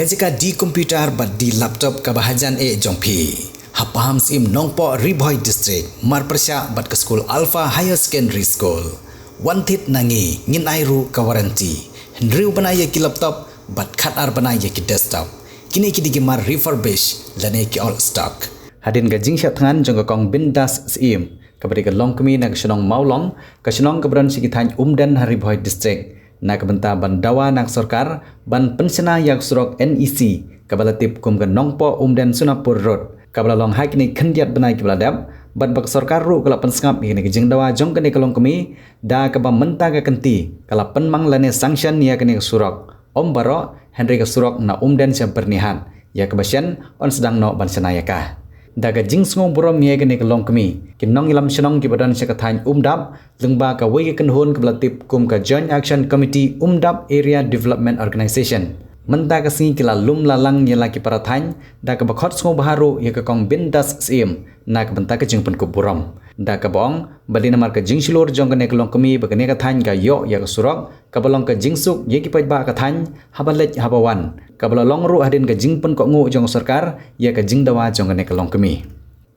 kajika di komputer bat di laptop kabahajan jongpi. Hapaham sim nongpo Riboy District marpersya bat ke school Alpha Higher Secondary School. Wantit nangi ngin airu ka warranty. Hendriu banaya ki laptop bat khatar banaya ki desktop. Kini ki digimar refurbish lane ki all stock. Hadin gajing syatngan jong kong bindas sim. Kabari ke long kemi nak senong maulong ke senong keberan sikithan umdan Riboy District. Nak benta bandawa nak sorkar ban pensena yak surok NEC kabala tip kum ke nongpo umdan Sunapur Road kabala long hak ni khendiat benai kabala dap ban bak sorkar ru kala pensngap ni ke jengdawa jong kene kalong kemi da kaba menta ka kenti kala penmang lane sanction ya kene surok om baro Henry ke surok na umdan sia pernihan ya kebasyan on sedang no ban senayaka daga jingsngong burom ye kene kalong kemi kinong ilam senong ki badan sekathan umdap lengba ka wei ke kenhun kabla tip kum ka Joint Action Committee Umdap Area Development Organization menta ka singi kila lum lalang ye laki parathan da ka bakhot sngo baharu ye ka kong bindas sim na ka benta ka jingpen ku burom da ka bong balina mar ka jingsulur jong kene kalong kemi bakane ka than ka yo ya ka surok ka balong ka jingsuk ye ki ba ka than habalej habawan kabala long ru hadin ka jingpen ko ngu jong sarkar ya ka jingdawa jong kene kalong kemi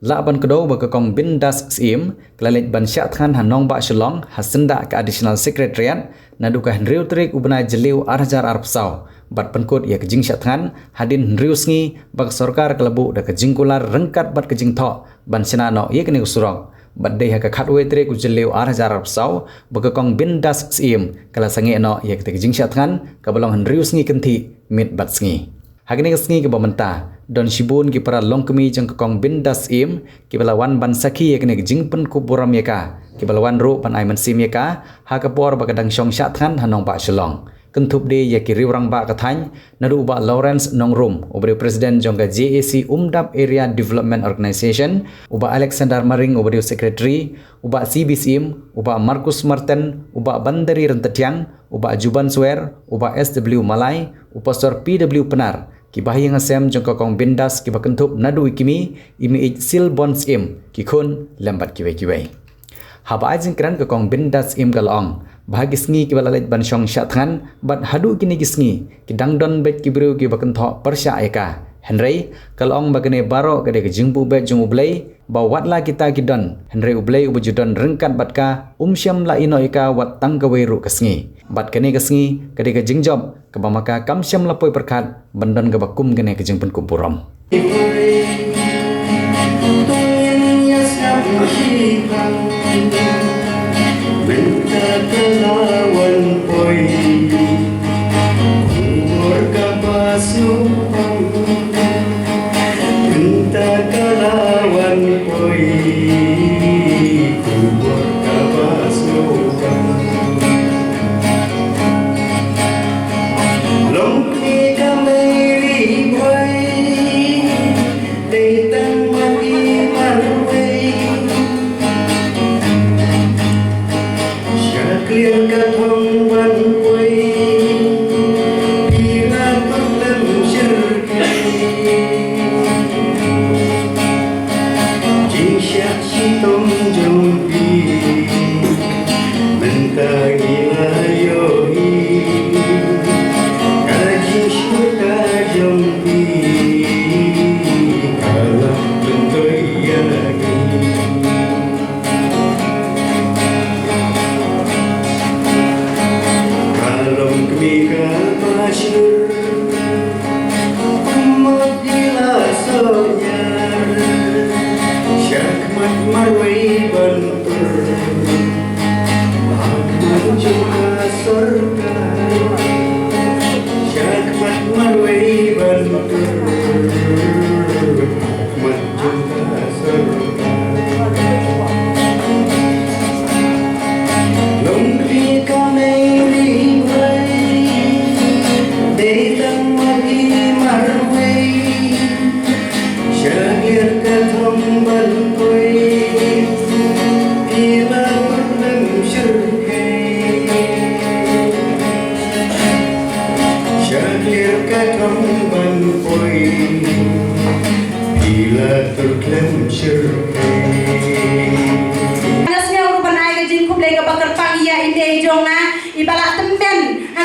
la ban kedo ba ka kong bindas sim klalet ban syathan hanong ba shalong hasenda ka additional secretariat nadu ka hendriu trik ubna jeliu arjar arpsau bat penkut ya ka jing syathan hadin hendriu sngi ba sarkar kelabu da ka jingkular rengkat bat ka jingtho ban senano ye kene surok bat dei ka khatwe trik u jeliu arjar arpsau ba ka kong bindas sim kala sange no ya ka jing syathan ka balong hendriu sngi kenti mit bat sngi hagni ka sngi ka bamenta don shibun ki para longkemi jang kong bindas im ki balawan ban saki yakne jingpen ku buram yaka ki balawan ru pan aiman sim yaka ha ka por ba kadang shong syathan hanong ba shalong kentup de yaki riurang ba kathany naru ba Lawrence Nongrum ubri president jong ka JAC Umdap Area Development Organization uba Alexander Maring ubri secretary uba CBCM uba Marcus Martin uba Bandari Rentetiang uba Juban Swer uba SW Malay upastor PW Penar ki bahayang asem jong kong bindas ki bakentup nadu ikimi imi sil bonds im ki khun lambat kiwei haba ajing kran kong bindas im galong bahagi sngi ki balalet ban shong syathan bat hadu kini gisngi ki dangdon bet ki bru ki bakentho persya eka Henry kalong bagane baro kade ke jingbu bet jong ublei bawatla kita kidon Henry ublei ubujudon rengkat batka syam la ino eka wat tangkawe ru kesngi bat kene kesngi kade ke jingjob ke bamaka kamsyam lapoi perkat bandon ke bakum kene ke jingpen kupurom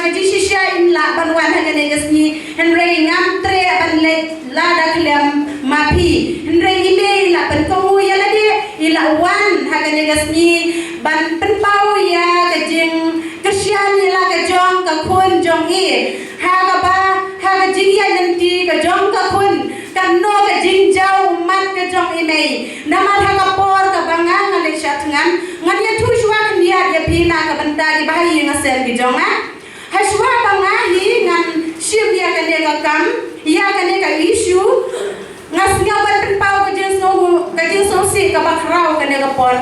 gaji sisya inla banwan hagane gasni henry ngam tre ban le lada klem mapi henry ime la ban ko ya lade ila wan hagane gasni ban penpau ya gajing kesyan ila gajong ka kun jong i haga ba haga jing ya nanti gajong ka kun kan no gajing jau mat gajong ime nama haga por ka bangang ale syatngan ngan ya tu shwa dia dia pina ka banta di bahai ngasel gajong haswa bangahi ngan shim ya kan dia ka kam ya kan dia ka issue ngas ngaban penpau gajing so si ka bakrau kan dia ka por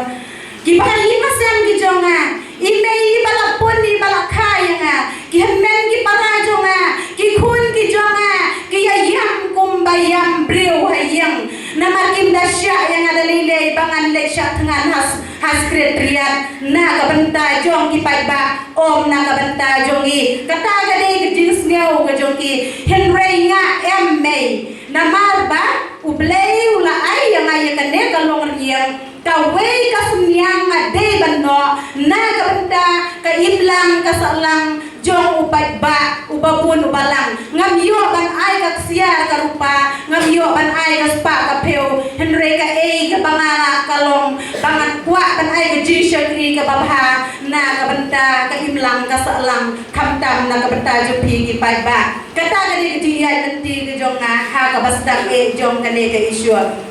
Gibali masam gijonga, imei balapun di balakaya nga, gihemen giparajonga, gikun gijonga, giyayam kumbayam breu hayang, namakim dasya yang ada lele bangan lesya tengan has kritriat, naga benta jong gipaiba, om naga benta jongi, kata gade gejis ngau gejongi, henry nga emmei, namarba ublei ula ay yang ayakan ne kalong riyang kawai ka sunyang ade bando na kabenta ka imlang ka salang jong upat ba ubapun ubalang ngamyo ban ay ka sia ka rupa ngamyo ban ay ka spa ka peu henry ka e ka bangala kalong bangat kwa ban ay ka jishagri ka babha na kabenta ka imlang ka salang kamtam na kabenta jupi gipat ba kata gani diya nanti ka jong ha ka basdak e jong kane ka isyo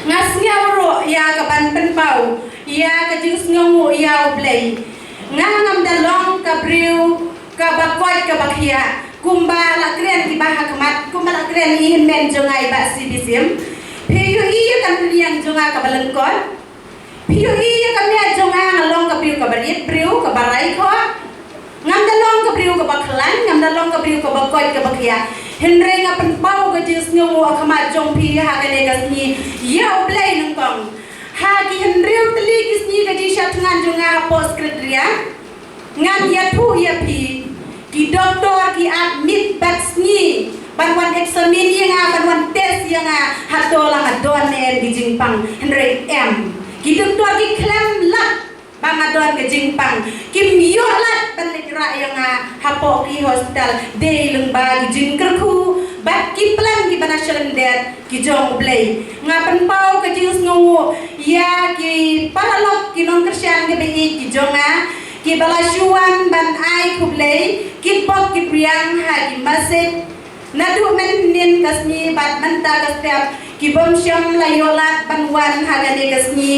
ngasnya ro ya kapan penpau ya kajus ngamu ya oblei ngangam dalong kabriu kabakoi kabakia kumba lakren ki baha kamat kumba lakren i men jongai ba sibisim piyu iya kan liang jonga kabalengkon piyu iya kan liang jonga ngalong kabriu kabarit briu kabarai ko ngam dalong kabriu kabaklan ngam dalong kabriu kabakoi kabakia henry nga penpau gajis ngamu akamat jong pi ha gane gasni ya oblei nungkong hagi henry teli gisni gaji syatngan jonga postkredria ngan ya tu ya pi ki doktor ki admit batsni banwan eksamin yang banwan tes yang hatolang adon en gijingpang henry m ki doktor ki klem lak bangadon ke jingpang kim yo lat banlikra yang hapo ki hospital de lembag jingkerku bat ki plan ki bana shalender ki jong blay ngapan pau ke jingus ngongu ya ki paralok ki non kersian ke bi ki jonga ki balasuan ban ai kublay ki pok ki priang ha ki masik nadu men nin kasni bat manta kastiap ki bom syam layolat banwan hagane kasni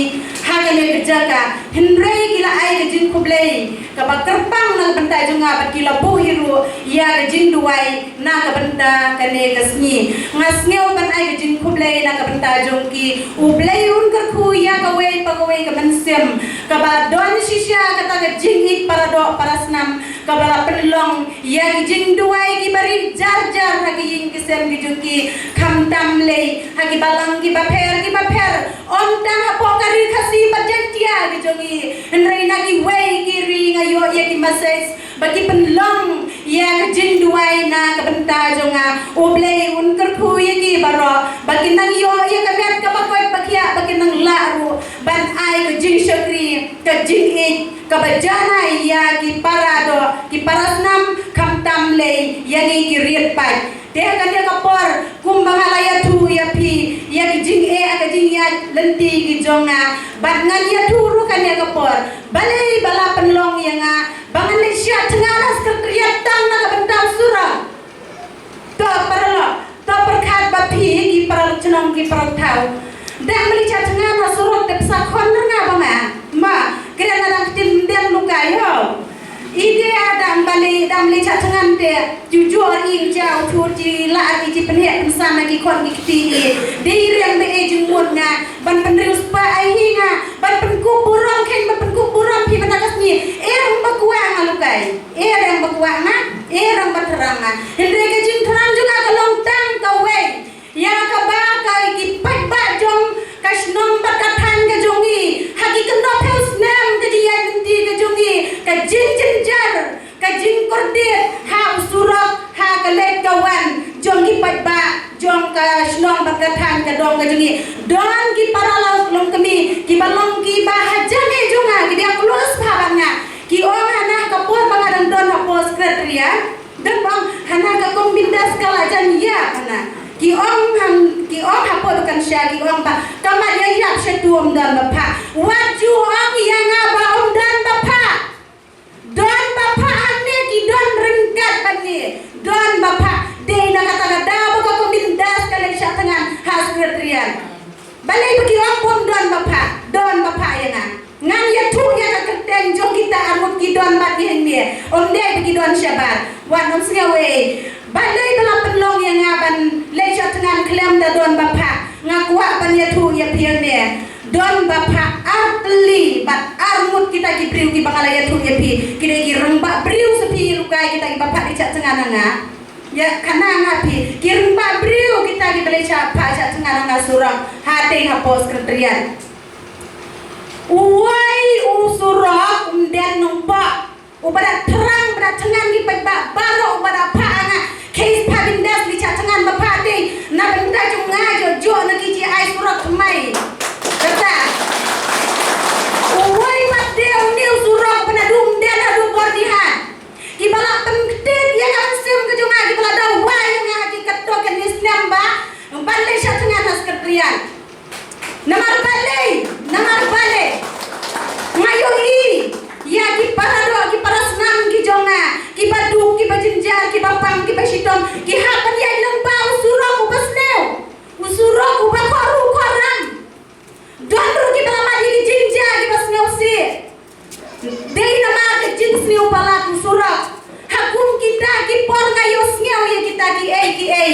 hagane kerjaka henry gila ai gejin kublay kabak terpang nang benta junga bat kila buhiru ya gejin duai na kabenta kane kasni ngasngeu ban ai gejin kublay na kabenta jongki ublay un kerku ya kawai pagawai kamensem kabak don sisya kata gejin ik parado parasnam kabala penlong ya gejin duai ki bari jar jar hagi ying kisem gejungki kamtam lei hagi balang ki baper om tang apo kari khasi bajantia gejongi henry nagi wei kiri ngayo ya ki mases bagi penlong ya jin duai na kabenta jonga oblei un kerku ya ki baro bagi nang yo ya kamet kabakoi bakia bagi nang laru ban ai ke jin syakri ke jin ik kabajana ya ki parado ki parasnam kamtam lei ya ni ki riet pai dia kan dia kapor kumbangalaya tu ya pi ya jing e aga jing ya lenti ki jonga bat ngan ya turu kan dia kapor balai bala penlong yang bangan lesya tengaras kerjaan na kabentang surah to paralo to perkat ba pi ki paral cenong ki paral tau dak melicha tengaras surah te sakon nga banga ma kira na tim dem lukayo ide adam bali dam le chatangan te jujur ing jau chuti la ati ci penhe sama ki kon ki ti de riang be jumur nga ban penrius pa ai hinga ban penku burong ken ban penku burong pi batakas ni rang bakwa ngalukai rang bakwa nga rang bateranga hendre ke jin terang juga kalong tang kawe ya ka ba kai ki pat ba jong kasnom bakathan ke jongi hagi kenop heus nam ke dia nanti ke jongi ka jin jar ka jin kordir ha usurok ha ka let kawan jongi pat ba jong ka snom bakathan ke dong ke jongi don ki paralau long kami ki balong ki bahajane jonga ki dia close bhabanga ki ong ana kapur bangadang don ha post sekretariat dan bang hana ka bindas kala jan ya hana ki ong hapo kan sya ki ong ba kama ya yap shetuom dan bapa waju ong yang aba om dan bapa don bapa ane ki don ringkat bani don bapa de na kata da ka bindas kala sya tangan has sekretariat balai bagi ong pun don bapa yang ngan ya tu ya ka keteng jong kita amut ki don bat yen me om de bagi don syabar wan om singawe balai dalam penlong yang ngaban leja tengan klem da don bapa ngakwa ban ya tu ya pian me don bapa artli bat armut kita ki priu ki bangala ya tu ya pi kire ki remba priu sepi lukai kita ki bapa leja tengan nga ya kana ngapi ki remba priu kita ki leja pa ja tengan nga surang hate hapos sekretariat uai usurak umden numpa ubada terang pada tengan di peba baru ubada paanga case pabindas di catangan bapati na benda junga jo na kiji ai surak mai kata uai mate unil surak pada umden adu bordihan ibala penting yang asim ke junga ibala da wai yang hakikat to kan islam ba balai catangan sekretariat Namar bale ngayohi ya ki parado ki parasnam ki jonga ki badu ki bajinjar ki bapang ki basitom ki hapan ya lamba usurok ubasneu usurok ubakoru koram donru ki bama di jinjar ki basneu si dei nama ke jinsneu palat usurok hakum kita ki por ngayosneu ya kita ki ei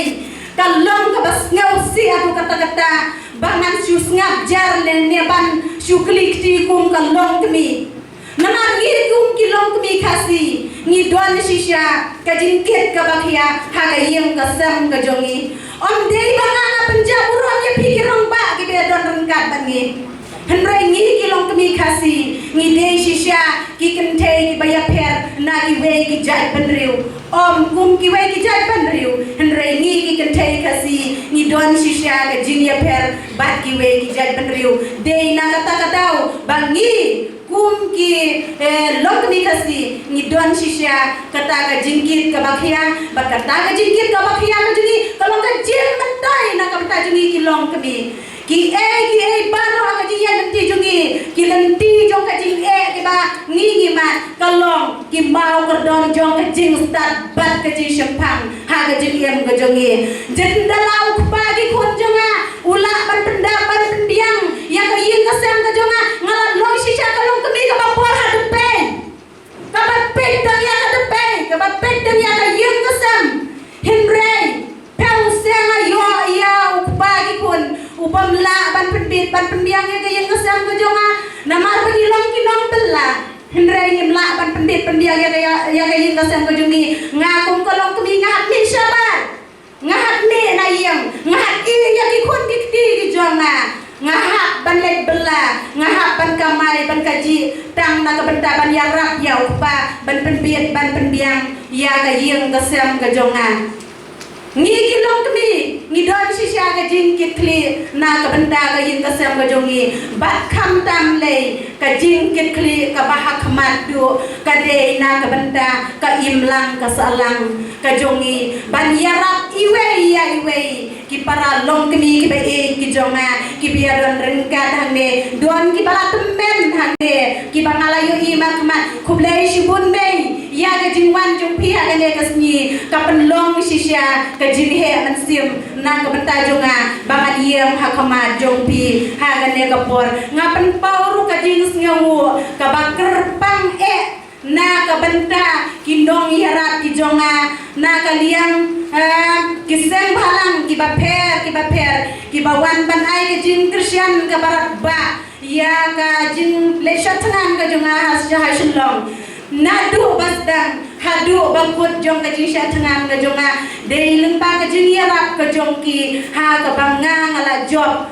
kalong ka basneu si aku kata-kata bangan sius ngajar le neban syuklik ti kum kalong kemi nanar ngir kum kilong kemi kasi ngi don shisha ka jingket ka bakhya haga yeng ka sam ka jongi om dei banganga penjaburon ye pikirong ba ki be don rengkat bangi henrai ngi kilong kemi kasi ngi dei shisha ki kente ki baya per na ki we ki jai penriu om kum ki we ki jai penriu henrai ngi ki kente kasi ngi don shisha ka jingya per bat ki we ki jai penriu dei na kata-katau bangi kum ki lokni kasi ngi don shisha kata ka jingkit ka bakhya bat kata ka jingkit ka bakhya ka jungi kalau ka jing mentai na ka bata jungi kilong kami ki baru ka ji yan ti jungi ki lenti jong ka jing ki ba ngi mat kalong ki mau ka don jong ka jing start bat ka ji shempang ha ka jing yem ka jongi jendalau pa ki khon jonga ula ban pendapat pendiang yang ka yin ka sem ka jonga ngalat loy shisha kalong kami ka bapor ha depe ka ba pet dang ya ka depe ka ba pet dang ya ka yin ka sem hinrei pel senga yo ya ukpa ki kun upam la ban penbit ban pendiang ya ka yin ka sem ka jonga namar bagi long ki long bella hinrei ngim la ban penbit pendiang ya ka yin ka sem ka jongi ngakum kalong kami ngahat min sabar ngahat ni na yang ngahat ini ya ki kun ki ki jonga ngahat ban lek bela ngahat ban kamai ban kaji tang na ka benda ban yarap ya upa ban penbit ban penbiang ya ka yin ka sem ka jonga ngi kilong kami ngi don shisha ka jing kitli na ka benda ka yin ka sem ka jongi bat kham tam le ka jing kitli ka bahak madu ka de na ka benda ka imlang ka salang ka jongi ban yarap iwe ki para long kami ki be ki jonga ki biaron rengkat hande don ki bala temben hande ki bangalayo imak mat kublai shibun be ya ka jingwan jong pi ha ne ka sni ka penlong shisha ka jing he man sim na ka benta jonga bangan yem ha kama jong pi ha ka ne ka por ngapen pauru ka jing sngawu ka bakar pang na ka benta kindong yarap ki jonga na ka liang kiseng balang ki baper ki bawan ban ai ke jing Christian ka barat ba ya ka jing leshatangan ka jonga has jahashulong nadu basdang hadu bangkut jong ka jing shatangan ka jonga dei lempa ka jing yarap ka jong ki ha ka banga ngala job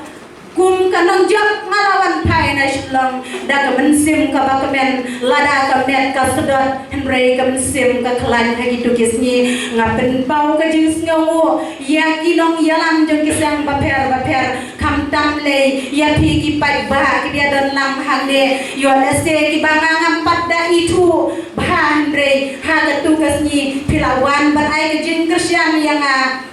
kum kanong job ngalawan pai na shlong da ka mensim ka bakamen lada ka met ka sedot henrei ka mensim ka klan ha gitu kisni ngapen pau ka jing ngawu ya kilong yalam jong kisang baper kam tam le ya pi ki pai ba ki dia dan lam hang de yo la se ki banga ngam pat da itu ba Andre haga tugas ni pilawan ban ai ke jing Kristian yang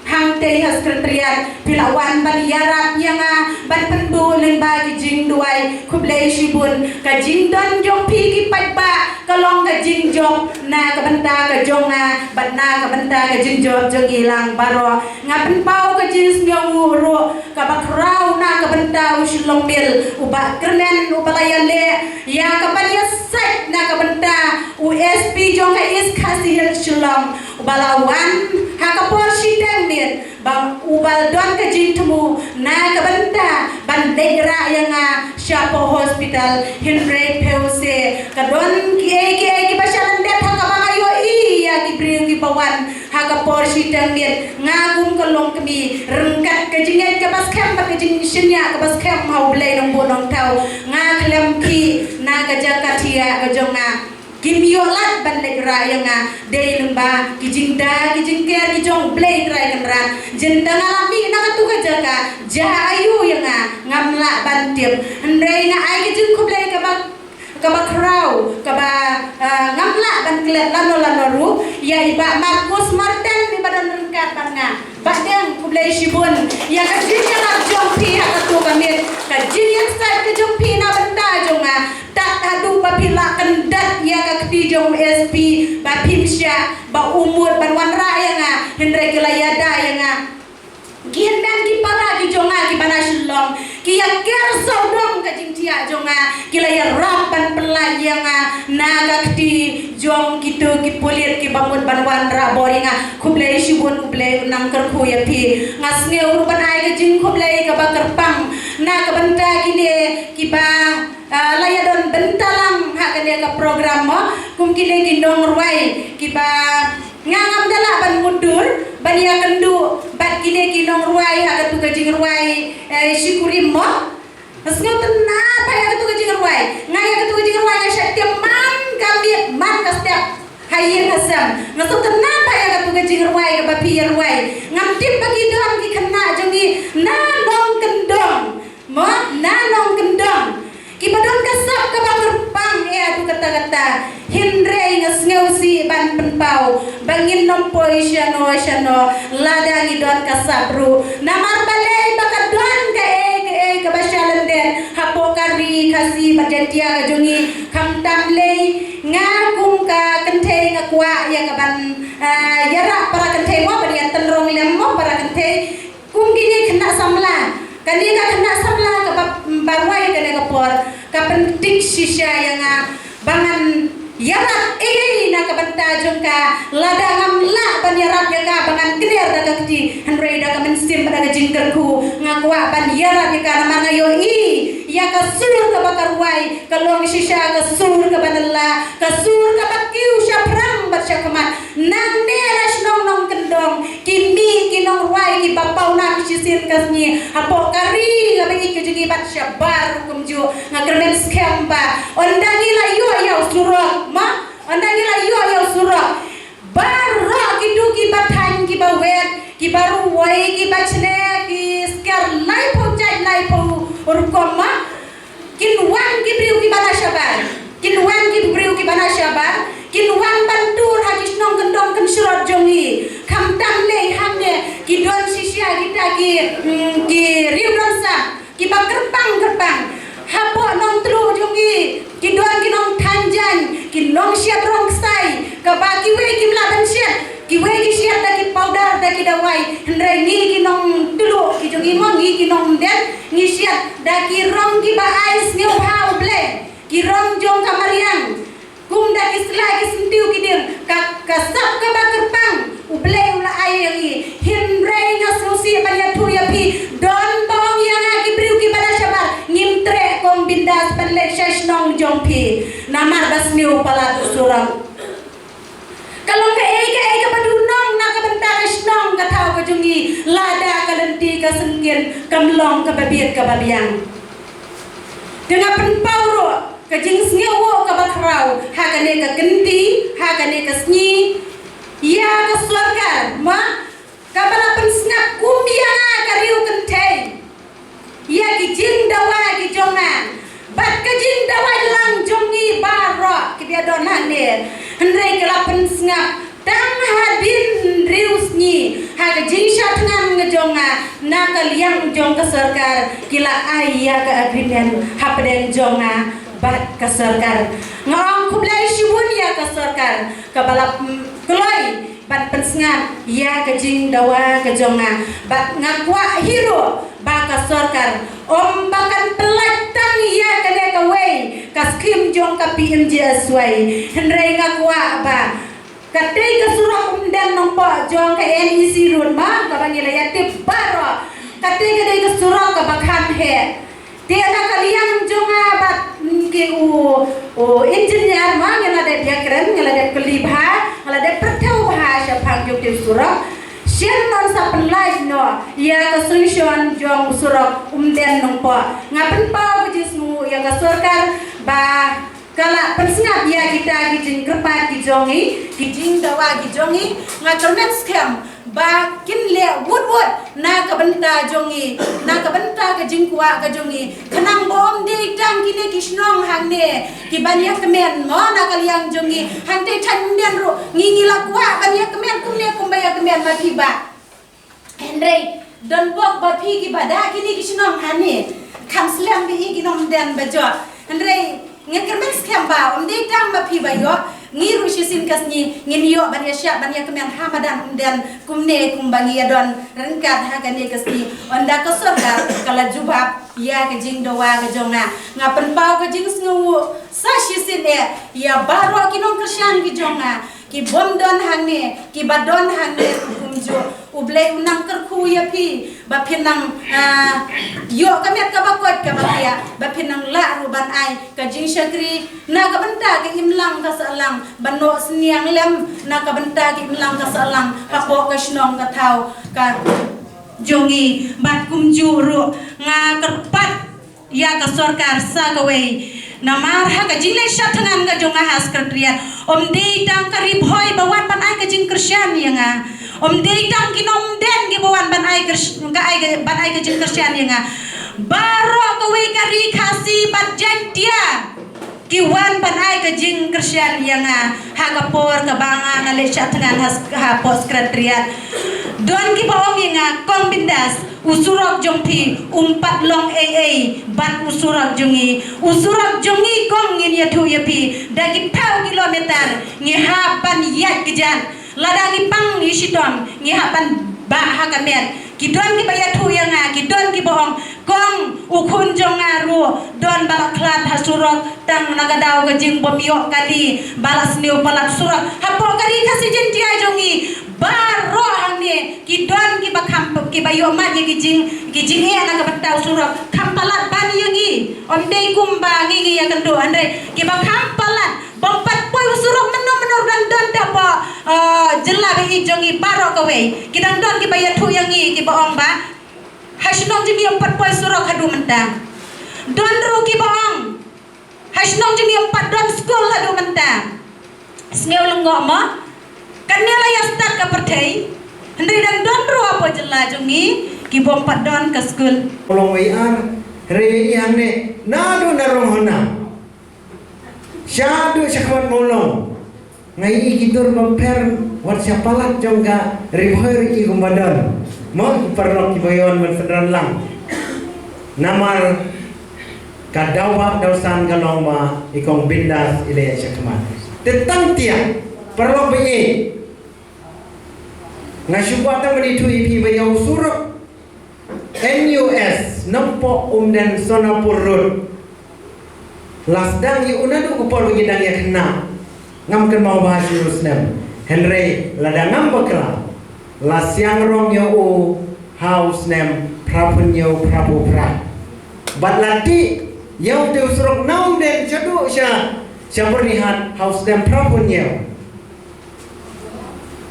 hang tei has sekretariat pilawan ban yarap yang ban pendu len bagi jing duai kublai shibun ka jing don jong pi ki pat ba kalong ka jing jong na ka banta ka jong ban na ka banta ka jing jong jong ilang baro ngapen pau ka jing ngau ro ka bakrau na ka banta ushilong mil uba kernen ubalayale ya ka ban set na ka banta USP jong ka is kasih shalom ubalawan hakapor sidang mir bang ubal don ka jintemu na ka banta ban degra yang Shapo Hospital Henry Pause ka don ki basalan det hakabangayo iya ki bring ki bawan hakapor sidang mir ngagum kolong kami rengkat ka jinget ka bas kem ka jing shinya ka bas kem hau blai nong bonong tau ngaklem ki na ka jakatia ka jonga kimiolat ban legra yang dei lemba kijingda kijingker kijong blade rai kamran jenda ngalami na katu ka jaga jayu yang ngamla ban tiap ndai na ai kijing kublai ka ba krau ka ba ngamla ban klet lano ru ya iba Markus Martin di badan rengkat banga badang kublai shibun ya kajing yang jong pi hakatu kami kajing yang sai ke jong pi na benda jonga tak adu babila kendat ya kakti jong SP ba pimsya ba umur ban wanra yang Hendra Kilayada yang Gian dan ki para ki jonga ki bana shillong ki yang ker sodong ka jingtia jonga ki la ya rampan pelai yang naga kti jong kitu ki polir ki bangun banwan ra boringa kublai shibun kublai nang kerku ya pi ngasnge uruban ai ka jing kublai ka bakar pang na ka banta ki ki ba layadon bentalang hakane ka program mo kum kine ginong ruai ki ba ngangam dala ban mundur ban ya kendu bat kine kinong ruai haga tu gajing ruai syukurim mo asngo tenna pa ya tu gajing ruai ngaya tu gajing ruai ya setiap man kami man ka setiap hayin asam ngaso tenna pa ya tu gajing ruai ka bapi ruai ngam tim bagi don ki kena jongi na nong kendong mo na nong kendong kibadon kasap ka pang tu kata-kata hindre ngasngausi ban penpau bangin nompoi syano ladang idon kasabru namar balai bakadon ka basyalan den hapokari kasi bajantia jongi kamtamle ngagum ka kenthe ngakwa ya kaban yara para kenthe mo banian tenrong lemmo para kenthe kum gini kena samla kanina kena samla ka barwai kana kapor ka penting sisya yang bangan yarat na kabanta jongka lada ngamla ban yarat yang bangan clear daga kti handre daga mensim daga jingkerku ngakwa ban yarat yang namanga yo ya ka sur ka bakarwai kalong sisya ka sur ka banalla ka sur ka bakiu syapram batsya kamat nang neras nong kendong kimi kinong wai ki bapau na sisir kasni apo kari ga bagi ke jugi batsya bar kumju ngakermen skemba ondangi la yo surok ma ondangi la yo surok barra kidu ki bathan ki bawet ki baru wai ki bachne ki skar lai po jai lai po urkoma kinwan ki briu ki bana syabar kinwan ki briu ki bana syabar kinwan bantur hadis nong kendong ken surat jongi kamtam le hamne ki don sisya kita ki riuran sa ki bagerpang hapo nong tru jongi ki don ki nong tanjan ki nong syat rong sai ka baki we ki mlaban syat ki we ki syat da ki powder da ki dawai hendra ni ki nong tulu ki jongi mo ni ki nong den ni syat da ki rong ki ba ais ni hau ble ki rong jong kamariang kum da ki selai ki sentiu ki dir ka kasap ka bagerpang uble ula ayi hendra ngasusi banya tu ya pi don bawang yang ki briu ki bala syabar ngimtre kom bindas panle syash nong jong pi namar basniu pala surang kalau ke padunong na ka bentara snong ka tau ka jungi lada ka lenti ka senggin kamlong ka babir ka babiang dengan penpauro ka jing sngewo ka bakrau hakane ka genti hakane ka snyi ya ka surga ma ka bala pensngap kumbianga ka riu kentei ya ki jing dawa ki jonga bat ka jing dawa lang jongi baro ki dia don hanir Henry kelapan sengap tang hadin rius ni haga jingsha tengan ngejonga nakal yang jong ke serkar kila ayah ke agreement hapden jonga bat ke serkar ngong kublai shibun ya ke serkar kabalap keloi bat pensngat ya ke jing dawa ke jonga bat ngakwa hero ba ke serkar bakan pelatang ya ke deka wei kaskim jong ka PMJ aswai Henry ngakwa ba katai ke surah umdan nompo jong ke NEC run ma ka bangila ya tip baro katai ke surah ka bakhan he tiada kalian jong abat ke engineer ma ngala de biakren ngala de kelibha ngala de pertau bahasa phang jong tip surah sien non sa penlai no ya ke solution jong surah umdan nompo ngapen pau ke jismu ya ke surkar ba kala persingap ya kita gijing kerpat gijongi gijing dawa gijongi ngakermet scam ba kinle wood na kabenta jongi na kabenta gijing kuwa gajongi kanang bom de tang kine kisnong hangne kibanya kemen mo na kaliang jongi hante thandian ro ngingila kuwa banya kemen kumne kumbaya kemen matiba Henry don bok ba phi ki bada kini kisnong hane kamslam bi ginom den bajo Henry ngekermen scam ba de tang ma phi ba yo ngiru shisin kasni nginiyo banya syak banya kemen hamadan dan kumne kumbangi don rengkat hakane kasni onda kosorga kala jubab ya ke jing dowa ke jongna ngapen pau ke jing sngu sa shisin ya baro kinong kersyan ki jongna ki bom don hangne ki badon hangne kumjo ublai unang kerku ya pi ba pinang yo kamet ka bakot ka bakia ba pinang la ruban ai ka jing syakri na ka benta ke imlang ka salang bano sniang lem na ka benta ke imlang ka salang ka po ka snong ka thau ka jongi bat kumju ru nga kerpat ya ka sarkar sa kawai namar ha ka jingle shatngan ga jonga has kertrian de tang karib hoy bawan ban ai ka jing kersyan yanga de tang kinom den gi bawan ban ai ka ai ban ai ka jing kersyan yanga baro kawai kari khasi bat jantia kiwan ban ai ka jing kersyan yanga ha ka por ka banga ngale shatngan has ha pos kertrian don ki baong yanga kong bindas usurok jongpi umpat long ban usurok jongi kong ngin ya thu ya pi dagi pau kilometer ngi haban yat kejan ladangi pang isitom ngi haban ba hakamen kidon ki bayat thu ya nga kidon ki bohong kong ukun jongaru don balak klat hasurok tang nagadau ke jing bomiok kali balas niu palat surok hapo kali kasih jentia jongi baro hangne kidon ki bakam ki bayo mat ye kijing e na kabtau surok kampalat ban yangi ondei kumba ngi ya kendo andre ki bakam palat bompat poi surok menor dan don dapo jela be jongi baro kawe kidang don ki bayat thu yangi ki boong ba hasnong jingi empat poi surok hadu mentang don ru ki boong hasnong jingi empat don school hadu mentang sneu lengok mo kanela ya start ka perthai hendri dan don ru apa jela jongi ki bompat don ke school long wei ar re yang ne nadu narong hona syadu syakwan molong ngai gidur memper wat syapalat jongga ribhoir ki gumbadon mo perlo ki bayon men sedran lang namar kadawa dausan galong ma ikong bindas ile syakman tetang tia perlo be ngasubat menitu ipi bayo suruk NUS nampo dan Sonapur Road lasdang yu unadu kupol gidang ya kena ngam ken mau bahas Rusnem Henry ladang ngam bakla lasyang rong yo u house nem prapun yo prapu pra batlati yo te usrok naum den chadu sya bernihat house nem prapun yo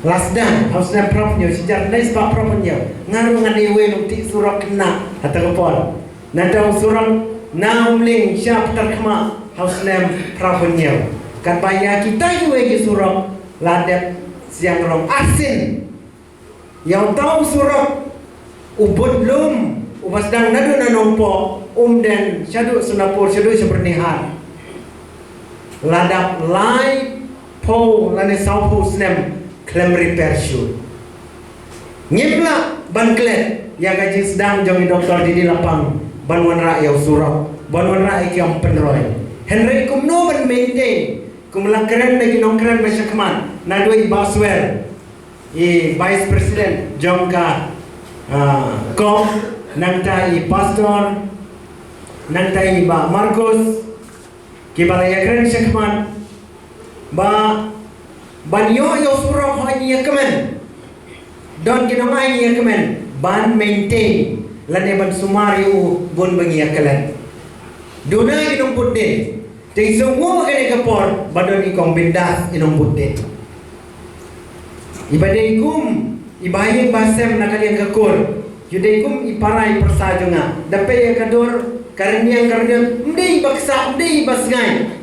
lasdang house nem prapun yo sejar nais pak prapun yo ngaru ngani we nukti surok kena hata kupol nadang surok naum ling syap terkema house nem prapun yo kan baya kita juga di surok ladep siang rong asin yang tahu surok ubud lum ubas dang nadu nanompo dan syadu sunapur syadu sebernihar ladap lai po lane sau po snem klem repair shoot nyepla ban klet ya gaji sedang jong doktor di lapang ban wan ra yau surau ban wan ra ikiam penroy Henry kum no ban maintain kum la keren lagi nong keren besakman na doi baswell i vice president jong ka kom nanta i pastor nanta i ba Marcos kibala ya keren sakman ba ban yo surau ha ni kemen don kinong ai ni kemen ban maintain lane ban sumari bun bangi akalan duna kinong putin ting semua kene kapor badon ikong bindas inong putin ibadai kum ibahin basem nakalian kakur yudai kum iparai persajunga dape ya kador karniang mdei baksa mdei basngai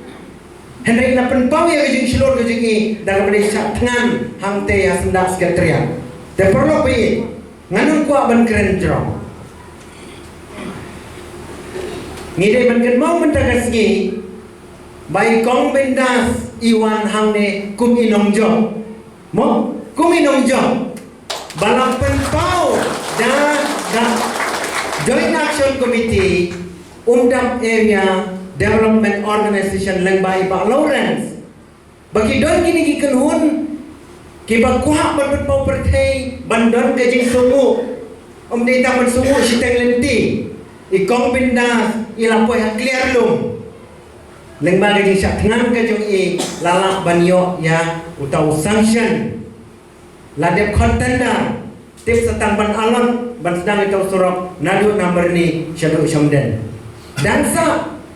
hendak na penpau ya gajing silor gajing i dalam berdei sak tangan hangte ya sendak sekretariat te perlu pi nganung kuat ban keren jerong ngide ban kan mau mentagas ngi bai kong bendas iwan hangne kum inong jo mo kum inong jo balang penpau da Joint Action Committee Umdam Area Development Organization Lengbai Pak Lawrence bagi don kini gikan hun kiba kuah ban pau perthei bandon kajing sumu data ban sumu siteng lenti ikong bindas ilapoi hak clear lum lengba kajing sak tengan kajong i lalak banyo ya utau sanction ladep contender tip setang ban alon ban sedang itau surok nadu number ni syadu syamden dan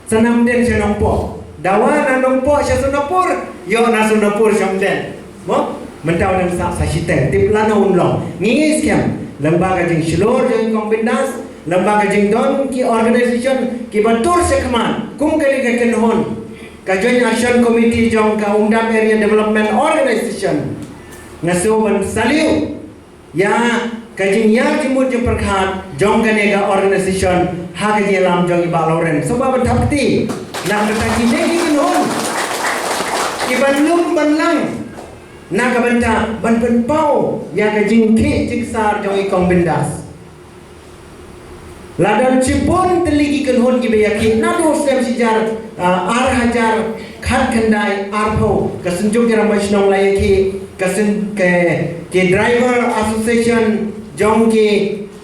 senam den senongpo dawa nanongpo syasunapur yo nasunapur syamden mo mentau dan sa siteng tip lana unlong ngis kiam lembaga jing silor jing kombindas lembaga jing don ki organization ki batur sekman kum kali ka kenhon ka Joint Action Committee jong ka Umdam Area Development Organization ngaso ban saliu ya kajing ya jimut jeng perkhat jong ka nega organization ha ka jelam jong Pak Lawrence sebab bentakti nak betaki negi kenhon ki banlum banlang nak benta ban penpau ya ka jingki jiksar jong ikong bindas ladan cipon teligi kenhon ki beyaki nado stem sijar ar hajar khat khandai arpo kasenjuk kira masnong layaki kasen ke driver association jong ki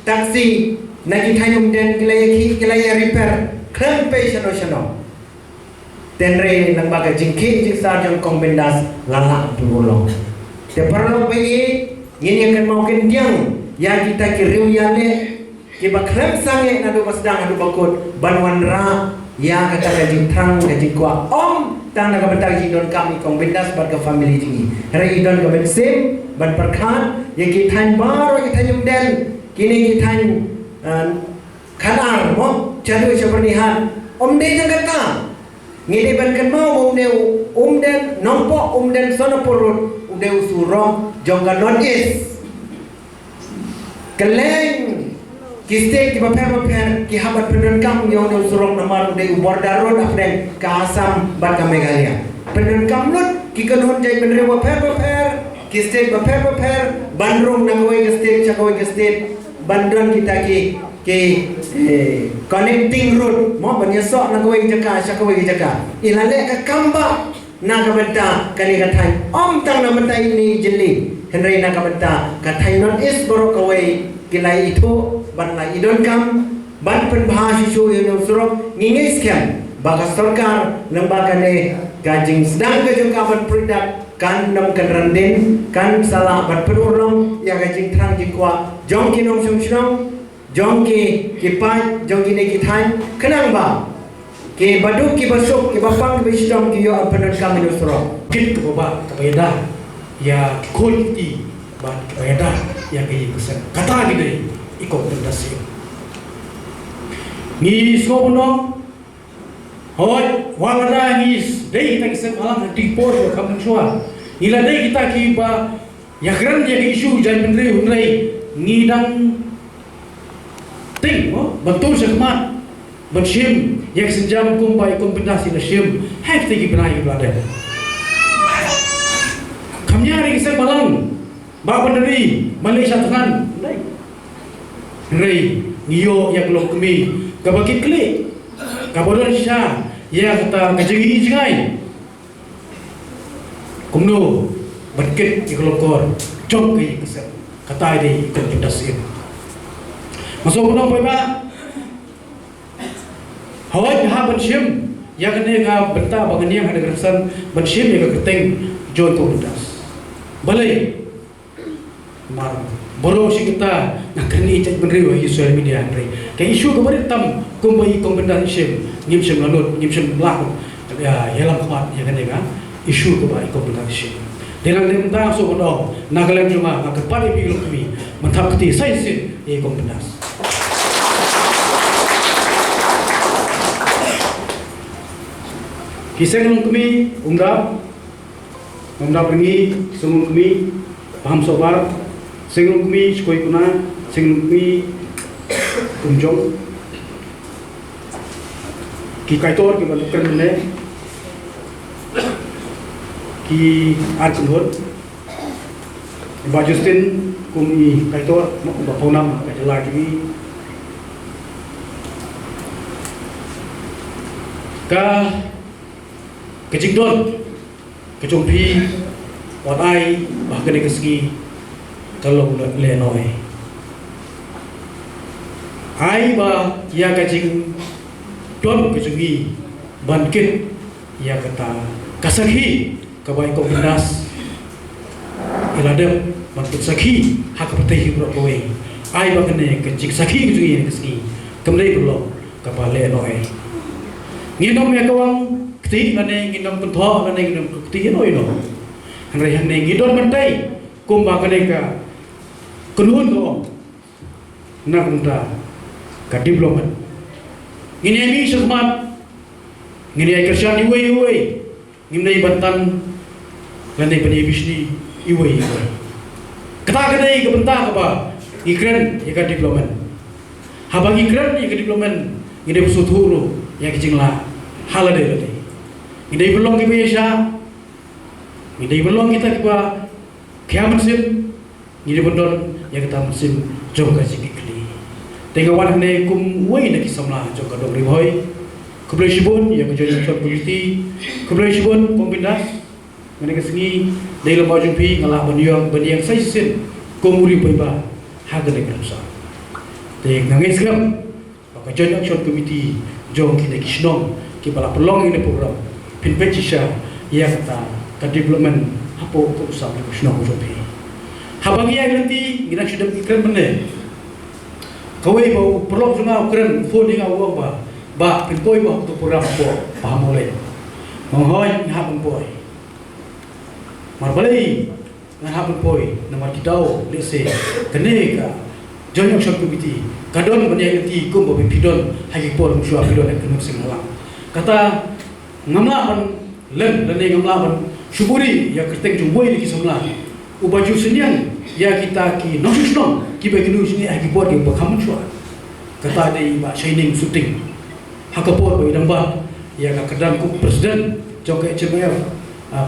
taxi nagi thayum den kilayaki kilaya repair klem pe shano tenre lembaga jingki jiksar jong ikong bindas lalak pulong te perlu bayi ini akan mau kendiang ya kita kiriu yale kiba klem sange nadu basdang adu bakut banwan ra ya kata gajing trang gajing kuat om tang naga bentar jidon kami kong bindas bar ke family jingi hari idon ke bensim ban perkhat ya kitain baro kitanyum den kini kitain kanar mo jadu sepernihan om de jang kata ngide ban kan mau om den nompo om den sonopurut udeu surong jongga non is keleng ki state ki baper ki habat pendon kam yo udeu surong namar udeu border road afden ka Assam bat ka Meghalaya pendon kam lut ki kan hon jai pendre baper ki state baper bandrung nagoi ki state chakoi ki state bandon kita ki connecting road mo banyasok nagoi jaka chakoi jaka ilale ka kamba naga benta kali katai om tang na benta ini jeli henry naga benta katai non is borok away kilai itu ban lai idon kam ban penbahas isu yang surok ngingis kian bagas sarkar lembaga ne gajing sedang gajung kaban produk kan nam kan randin kan salah ban penurlong ya gajing terang jikwa jong kinong sung jong ki pai jong ki ne kitai kenang ba ke baduk ki basuk ki bapang ki bisdom ki yo ampanan kami nusro kit ko ba kabayada ya quality ba kabayada ya kay kusan kata gid iko tendasi ni sono hoy wala na ni dei ta kisem alam di por ko kam chua ila dei kita ki ba ya gran ya isu jan pendri unrai ni dang ting mo betul sekmat bersyim yang senjam kumpai kombinasi nasyim hak tegi benai belada nyari kisah malang ba penderi Malaysia tenan Ray ngiyo ya kelong kami kabakit klik kabodon sya ya kata kajengi jingai kumno berkit ya kelong kor jom ke kisah kata ini ikut pendasim masuk kunong pa ba hawai ha bensim ya kene ga benta bagani yang ada gerasan bensim ya keteng joy ko pendas balai mar boro si kita nak kini cek benri wa social media andre kay isu ko bari tam kumbai kong benda sim ngim sim lanut ngim sim lak ya yalam khat ya kene ga isu ko bai kong benda sim dengan benda so ko nagalam cuma nak pari bi kami mantap keti sai sin e kong pendas kisah nung kami undap pergi semua kami paham sobar sing kami sekoi kuna sing kami kumjong ki kaitor ki balukan ne ki archunhot ba Justin kumi kaitor mo ba ponam ka jala ki ka kejingdon kejumpi wadai bahkan keski kalau lenoi ai ba ya kajing don kejungi bangkit ya kata kasakhi kabai ko bindas iladem bangkit sakhi hak pertehi kowe ai ba kene kejing sakhi kejungi keski kemlei belum kapal lenoi nginom ya kawang keti nane nginom pentho nane nginom keti no ino hanre hanne ngidon mentai kumba kaneka kenuhun ko nak unta ka diplomat ngini mi sesmat ngini ai kerjaan iwe ngini bantan lane bani bisni iwe kata kadai ke bentang apa ikran ya ka diplomat habang ikran ya ka diplomat ngini besuthuru ya kecingla halade lade ngini belum ke biasa ngini belum kita ke kiamat sim ngini bendon ya kita mesin jom kasi kikli tengah wan ne kum wei na kisamla jom ka dogri boy kublai shibun ya ka join shot politi kublai shibun kombindas ngene kesengi dei lo maju pi ngala baniang sai sin komuri paiba hagane kersa te ngangis kam ka join shot committee jom ki de kisnong ki pala pelong ini program pinpechisha ya kata ka development hapo ko usap kisnong jom pi habang iya nanti kita sudah ikran benda kawai bau perlu juga ukran phone dengan uang ba pinpoi ba untuk program apa paham boleh menghoy ngah pinpoi marbalai ngah pinpoi nomor kitau lese keneka join shop committee kadon benda nanti kum ba pidon hagi por musua pidon ek nuk sing halang kata ngamla ban len ngamla ban syuburi ya kerteng jumoi di kisamla ubaju senyang ya kita ki nosusno ki bagi sini agi buat ke bakamun shua kata dei ba shining shooting hakapor ba idang ba ya ka kadang ku presiden jok HMR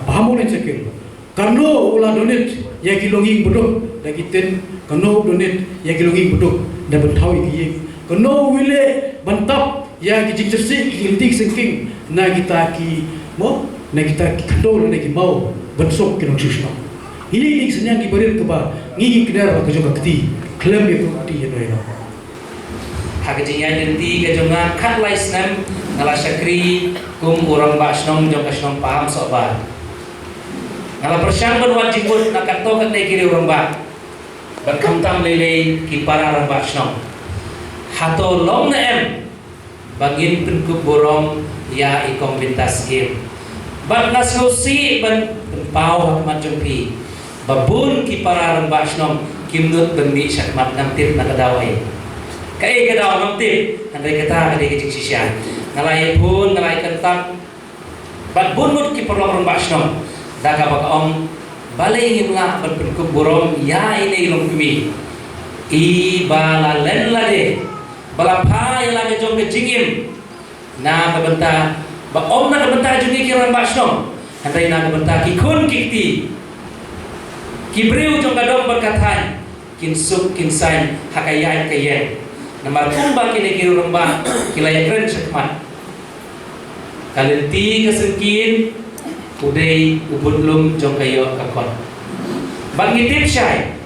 paham oleh sekil kano ulah donate ya ki longing bedok da kiten kano donate ya ki longing bedok da bentau ki kano wile bantap ya ki jingsersi ki litik singking na kita ki mo na kita ki kandol na ki mau bensok ki nosusno ini senyang diberir ke ba ngigi kedar ke juga keti klaim ya keti ya doino hak jinya nanti ke jonga kat laisnam ngala syakri kum urang basnom jong kasnom paham sobat ngala persyang ban wajib pun nak to kat kiri urang ba berkamtam lele ki para urang basnom hato long na em bagin penkup borong ya ikom bintas im ban naslusi ban pau macam pi babun ki para rembasnom kimnut demi syakmat namtir nakadawai kai kadaw namtir andai kata ada kecik sisya ngalai pun ngalai kentak babun mut ki para rembasnom daga bakaom balai ngimla berpenkup borong ya ini ilmu kami i bala len lade bala pai lade jom ke jingim na kabenta ba om na kabenta jungi ki rembasnom andai na kabenta ki kun kikti Kibriu jong kadong berkatan kin suk kin sain hakayai kayen. Namar kumba kini kiru rembah kilaya keren sekmat. Kalenti kesengkin udai ubudlum jong kayo kakon. Bang ngitip syai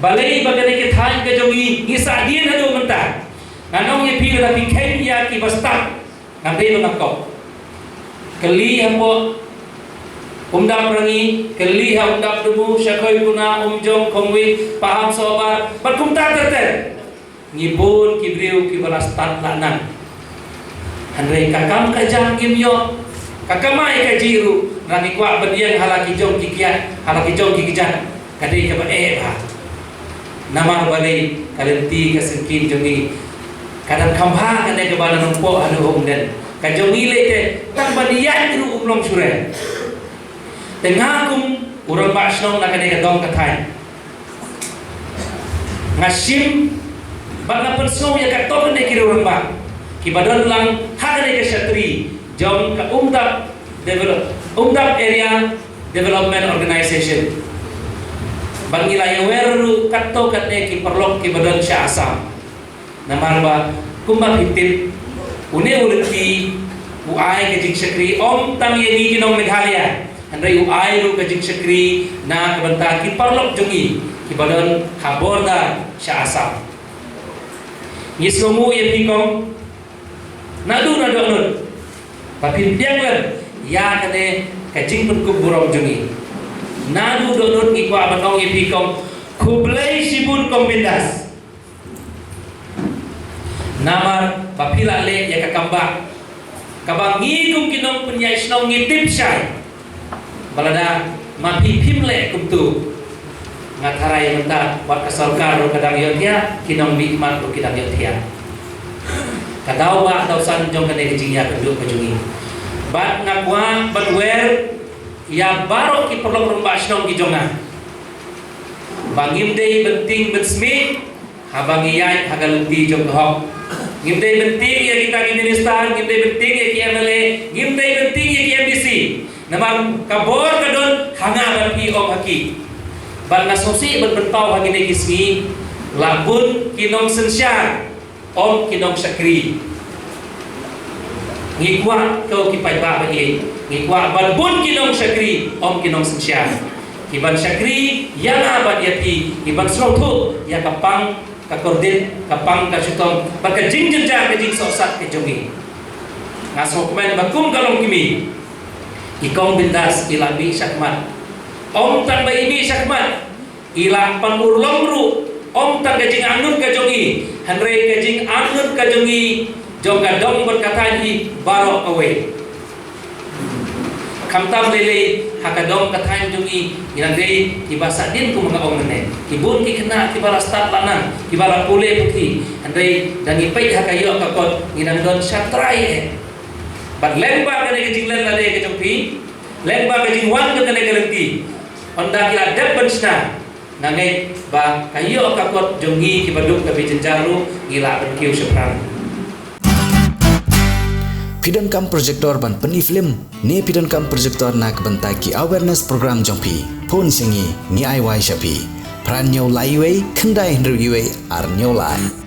balai bagane ke thain ke jongi ngisa dien hadu mentah. Nganong ye pi da pi khen ya ki bastak. Ngambe mangkok. Keli hambo umdap rangi keli ha umdap dumu syakoi guna umjong kongwi paham sobar berkumta terter ngibun kibriu kibalas tat lanan handai kakam kajang gimyo kakamai kajiru rangi kwa bediang halaki jong kikiat halaki jong kikijan kadai kaba ba namar balai kalenti kasengkin jongi kadang kambha kadai kaba nampo anu umden kajongi leke tak badian ru umlong sure tengah kum urang basnong na kadai kadong katai ngasim bang persong ya katok ne kiri urang ba kibadon lang hagane ke syatri jom ka umdap area development organization bang ilaya weru katok katne ki perlok kibadon sya asam namar ba kumba hitip une ulti uai ke jing syakri om tam yeni kinong Meghalaya andai uai ru ke jing syakri na kabanta ki parlok jongi ki badon haborda sya asam ngislomu ye pikong nadu anun tapi pianglan ya kane ke jing pun kuburong jongi nadu anun ki kwa banong ye pikong kublai sibun kombindas namar papila le ya kakamba kabang ngigum kinong punya isnong ngitip syai balada mapi pimle kumtu ngatarai menta wat kasorkar ro kadang yotia kinong bikmat ro kidang yotia kadau ba tau san jong kane kijing ya keduk kejungi bat ngakwa bat wer ya baro ki perlu rumba isnong kijonga bangim dei benting bensmi habang iyai hagalenti jong hok ngimdai benting ya kita ki minister ngimdai benting ya ki MLA ngimdai benting ya ki MDC namang kabor kadon hanga ban pi om haki ban nasosi ban bentau hagi ne kismi labun kinong sensyar om kinong syakri ngikwa kau ki pai ba bagi ngikwa ban bun kinong syakri om kinong sensyar kiban syakri yana ban yati kiban slotu ya kapang kakordit kapang kasutong baka jing jenja ke jing sosat ke jongi ngaso kemen bakum kalong kimi ikong bindas ilabi syakmat om tan baibi syakmat ila panurlong ru om tan ke jing anun ke jongi hanre ke jing anun ke jongi jongga dong berkata hi barok awe kamtam lele hakadong katahin jongi inandei ibasa din ku mga omene ibun ki kena kibara start lanan kibara pule puti andai dangi pai hakayo kakot inandon syatrai bat lemba kene ke jinglen lale ke jompi lemba ke jingwan ke kene kelenti onda kila debensna nangai ba kayo kakot jongi kibaduk ke bijenjaru gila berkiu seprang Pidon kam projector ban peni film ne pidon kam projector nak bentaki awareness program jompi phone singi ni ai wai shapi pran nyau lai wei khandai hendru ar nyau lai